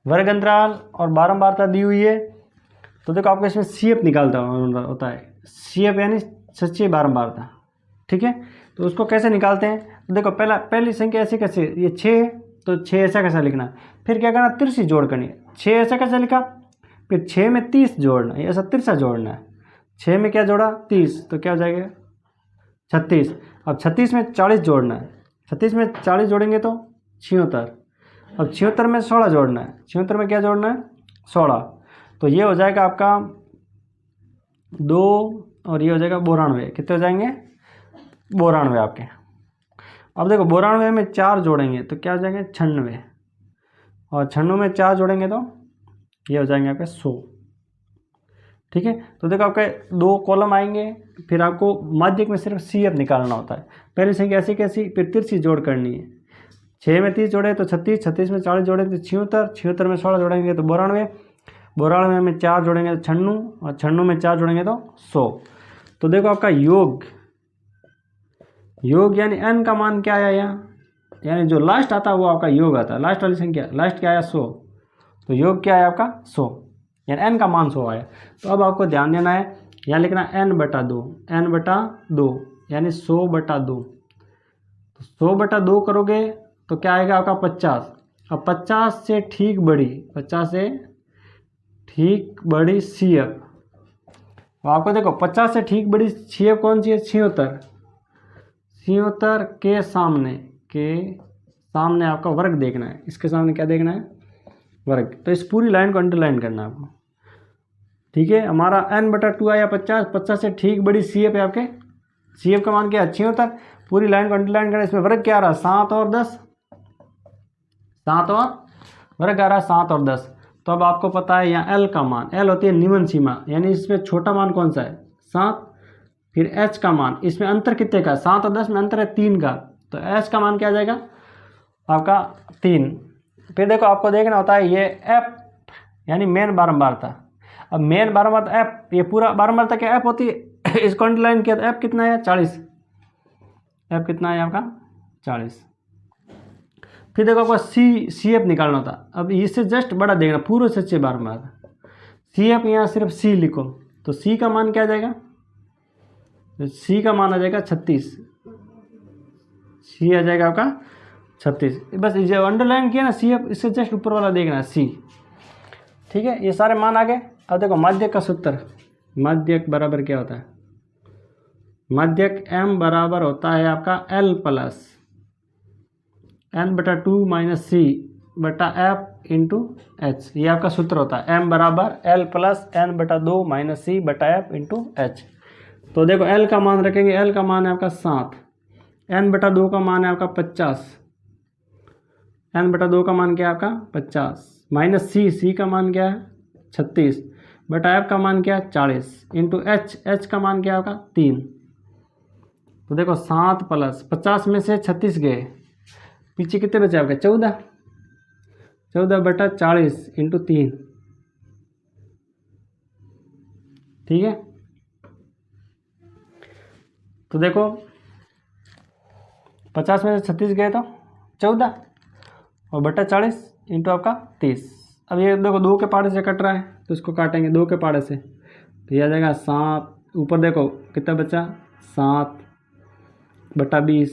वर्ग अंतराल और बारंबारता दी हुई है, तो देखो आपको इसमें CF निकालता होता है, CF यानी सच्ची बारंबारता। ठीक है, तो उसको कैसे निकालते हैं, तो देखो पहली संख्या ऐसे कैसे, ये 6, तो 6 ऐसा कैसा लिखना, फिर क्या करना, तिरछी जोड़ करनी है। 6 ऐसा कैसे लिखा, फिर 6 में 30 जोड़ना है, ऐसा तिरछा जोड़ना है। 6 में क्या जोड़ा 30, तो क्या हो जाएगा 36। अब 36 में 40 जोड़ना है, 36 में 40 जोड़ेंगे तो 76। अब 76 में 16 जोड़ना है, 76 में क्या जोड़ना है 16, तो ये हो जाएगा आपका 2 और ये हो जाएगा 92। कितने हो जाएंगे 92 आपके। अब देखो 92 में 4 जोड़ेंगे तो क्या हो जाएंगे 96, और 96 में 4 जोड़ेंगे तो ये हो जाएंगे आपके 100। ठीक है, तो देखो आपके 2 कॉलम आएंगे, फिर आपको माध्यक में सिर्फ CF निकालना होता है। पहली संख्या ऐसी कैसी, फिर तिरछी जोड़ करनी है। 6 में 30 जोड़े तो 36, 36 में 40 जोड़े तो 76, 76 में 16 जोड़ेंगे तो 92, 92 में 4 जोड़ेंगे तो 96, और 96 में 4 जोड़ेंगे तो 100। तो देखो आपका योग यानी n का मान क्या आया यहाँ, यानी जो लास्ट आता है वो आपका योग आता है, लास्ट वाली संख्या, लास्ट क्या आया 100, तो योग क्या है आपका 100, यानी n का मान 100 आया। तो अब आपको ध्यान देना है, यहाँ लिखना n/2, n/2 यानी 100/2। तो 100/2 करोगे तो क्या आएगा आपका 50। अब 50 से ठीक बड़ी, 50 से ठीक बड़ी CF, तो आपको देखो 50 से ठीक बड़ी CF कौन सी है, 76। 76 के सामने आपका वर्ग देखना है, इसके सामने क्या देखना है वर्ग। तो इस पूरी लाइन को अंडरलाइन करना है आपको। ठीक है, हमारा n/2 आया 50, 50 से ठीक बड़ी CF है आपके, CF का मान क्या है 76। पूरी लाइन को अंडरलाइन करना, इसमें वर्ग क्या आ रहा है 7 और 10, 7 और वर्ग आ रहा है 7 और 10। तो अब आपको पता है यहाँ L का मान, L होती है निम्न सीमा, यानी इसमें छोटा मान कौन सा है 7, फिर H का मान, इसमें अंतर कितने का, 7 और 10 में अंतर है 3 का, तो H का मान क्या आ जाएगा आपका 3। फिर देखो आपको देखना होता है ये F यानी मेन बारंबारता। अब मेन बारंबारता F, ये पूरा बारंबारता क्या F होती है, इसको अंडरलाइन किया तो F कितना है 40, F कितना है आपका 40। फिर देखो आपको CF निकालना होता। अब इससे जस्ट बड़ा देखना, पूरे सच्चे बारंबारता CF, यहाँ सिर्फ C लिखो, तो C का मान क्या आ जाएगा, तो C का मान आ जाएगा 36, C आ जाएगा आपका 36। बस जो अंडरलाइन किया ना CF, इससे जस्ट ऊपर वाला देखना है C। ठीक है, ये सारे मान आ गए। अब देखो माध्यक का सूत्र, माध्यक बराबर क्या होता है, माध्यक M बराबर होता है आपका L plus n/2 minus C/F into H, ये आपका सूत्र होता है। M बराबर L plus n/2 minus C/F into H। तो देखो L का मान रखेंगे, L का मान है आपका 7, n/2 का मान है आपका 50, n/2 का मान क्या है आपका 50, माइनस C का मान क्या है 36/F का मान क्या है 40 इंटू H का मान क्या है आपका 3। तो देखो 7 प्लस 50 में से 36 गए, पीछे कितने बचे आपके 14/40 इंटू 3। ठीक है, तो देखो 50 में से 36 गए तो 14 और बटा 40 इंटू आपका 30। अब ये देखो 2 के पाड़े से कट रहा है तो इसको काटेंगे 2 के पाड़े से, तो यह आ जाएगा 7, ऊपर देखो कितना बचा 7/20,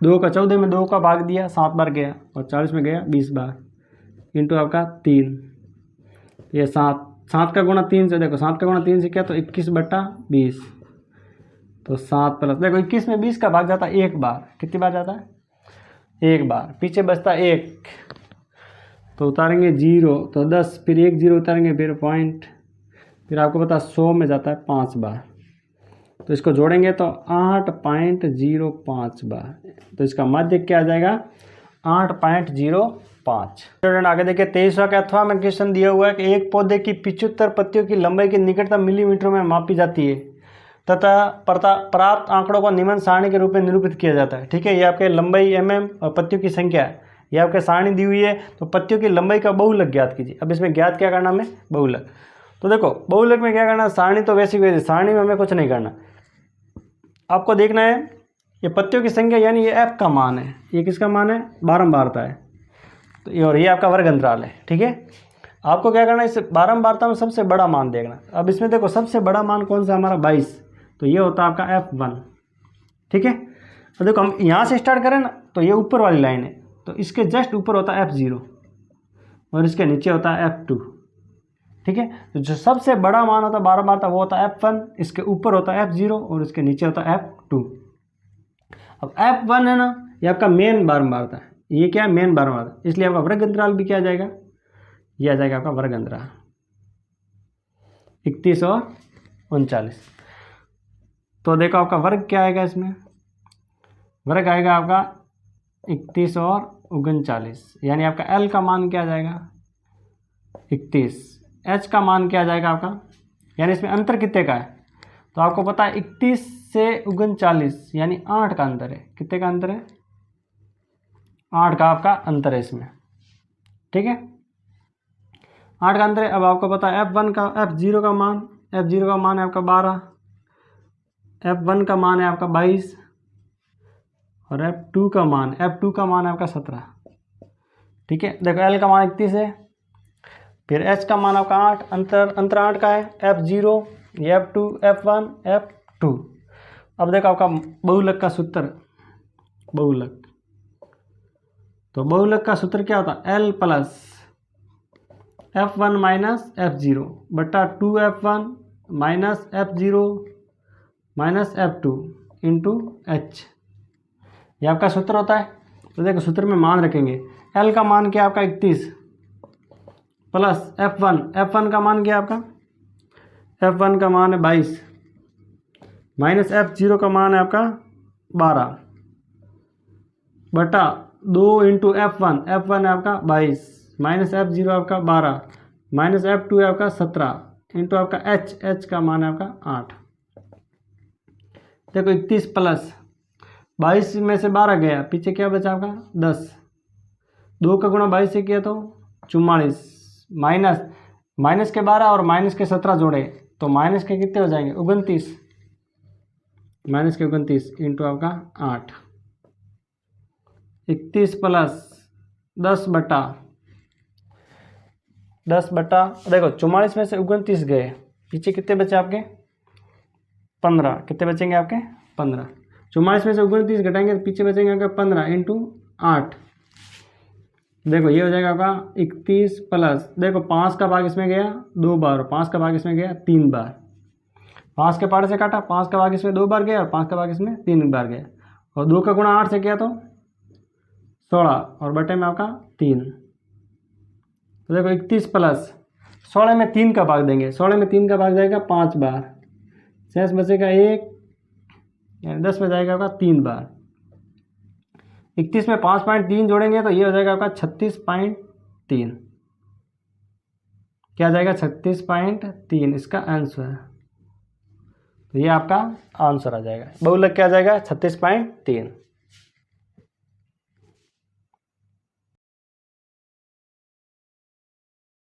2 का 14 में 2 का भाग दिया 7 बार गया और 40 में गया 20 बार इंटू आपका 3। ये 7 का गुणा 3 से, देखो 7 का गुणा 3 से क्या, तो 21/20, तो 7 प्लस, देखो 21 में 20 का भाग जाता है 1 बार, कितनी बार जाता है 1 बार, पीछे बचता 1, तो उतारेंगे 0, तो 10, फिर 1 0 उतारेंगे, फिर पॉइंट, फिर आपको पता 100 में जाता है 5 बार, तो इसको जोड़ेंगे तो 8.05 बार, तो इसका माध्य क्या आ जाएगा 8.05। स्टूडेंट आगे देखिए 23वां का अथवा में क्वेश्चन दिया हुआ है कि एक पौधे की 75 पत्तियों की लंबाई की निकटता मिलीमीटर में मापी जाती है तथा प्राप्त आंकड़ों को निम्न सारणी के रूप में निरूपित किया जाता है। ठीक है, ये आपके लंबाई mm और पत्तियों की संख्या है, ये आपके सारणी दी हुई है, तो पत्तियों की लंबाई का बहुलक ज्ञात कीजिए। अब इसमें ज्ञात क्या करना हमें, बहुलक। तो देखो बहुलक में क्या करना, सारणी तो वैसी वैसी, सारणी में हमें कुछ नहीं करना, आपको देखना है ये पत्तियों की संख्या यानी ये f का मान है, ये किसका मान है, बारंबारता है, तो ये और ये आपका वर्ग अंतराल है। ठीक है, आपको क्या करना है, इस बारंबारता में सबसे बड़ा मान देखना। अब इसमें देखो सबसे बड़ा मान कौन सा हमारा 22, तो ये होता है आपका F1। ठीक है, तो देखो हम यहाँ से स्टार्ट करें ना, तो ये ऊपर वाली लाइन है, तो इसके जस्ट ऊपर होता है F0 और इसके नीचे होता है F2। ठीक है, तो जो सबसे बड़ा मान होता है बारंबारता वो होता है F1, इसके ऊपर होता है F0 और इसके नीचे होता है F2। अब F1 है ना, ये आपका मेन बारंबारता है, ये क्या है, मेन बारंबारता, इसलिए आपका वर्ग अंतराल भी क्या आ जाएगा, ये आ जाएगा आपका वर्ग अंतराल 31 और 39। तो देखो आपका वर्ग क्या आएगा, इसमें वर्ग आएगा आपका 31 और 39, यानी आपका L का मान क्या आ जाएगा 31, H का मान क्या आ जाएगा आपका, यानी इसमें अंतर कितने का है, तो आपको पता है 31 से 39 यानी 8 का अंतर है। कितने का अंतर है, 8 का आपका अंतर है इसमें। ठीक है, 8 का अंतर है। अब आपको पता है F1 का, F0 का मान, F0 का मान है आपका 12, F1 का मान है आपका 22 और F2 का मान है आपका 17। ठीक है, देखो L का मान 31 है, फिर H का मान आपका 8, अंतर 8 का है, F0, ये F2, F1, F2। अब देखो आपका बहुलक का सूत्र, बहुलक, तो बहुलक का सूत्र क्या होता है, L plus F1 minus F0 बटा 2F1 minus F0 minus F2 into H, ये आपका सूत्र होता है। तो देखो सूत्र में मान रखेंगे, L का मान क्या आपका 31 प्लस F1 का मान क्या आपका, F1 का मान है 22 माइनस F0 का मान है आपका 12 बटा 2 इंटू F1 है आपका 22 माइनस F0 आपका 12 माइनस F2 है आपका 17 इंटू आपका H का मान है आपका 8। देखो 31 प्लस 22 में से 12 गया, पीछे क्या बचा आपका 10, 2 का गुणा 22 से किया तो 44, माइनस के 12 और माइनस के 17 जोड़े तो माइनस के कितने हो जाएंगे 29, माइनस के 29 इंटू आपका 8, 31 प्लस 10 बटा देखो 44 में से 29 गए, पीछे कितने बचे आपके 15, कितने बचेंगे आपके 15, 44 में से 29 घटाएंगे तो पीछे बचेंगे आपके 15 इंटू 8। देखो ये हो जाएगा आपका 31 प्लस, देखो 5 का भाग इसमें गया 2 बार, 5 का भाग इसमें गया 3 बार, 5 के पारे से काटा, 5 का भाग इसमें 2 बार गया और 5 का भाग इसमें 3 बार गया, और 2 का गुणा 8 से किया तो 16 और बटे में आपका 3। तो देखो 31 प्लस 16 में 3 का भाग देंगे, 16 में 3 का भाग जाएगा 5 बार, शेष बचेगा 1, यानी 10 में जाएगा आपका 3 बार। 31 में 5.3 जोड़ेंगे तो ये हो जाएगा आपका 36.3, क्या जाएगा 36.3 इसका आंसर। तो ये आपका आंसर आ जाएगा, बहुलक क्या आ जाएगा 36.3।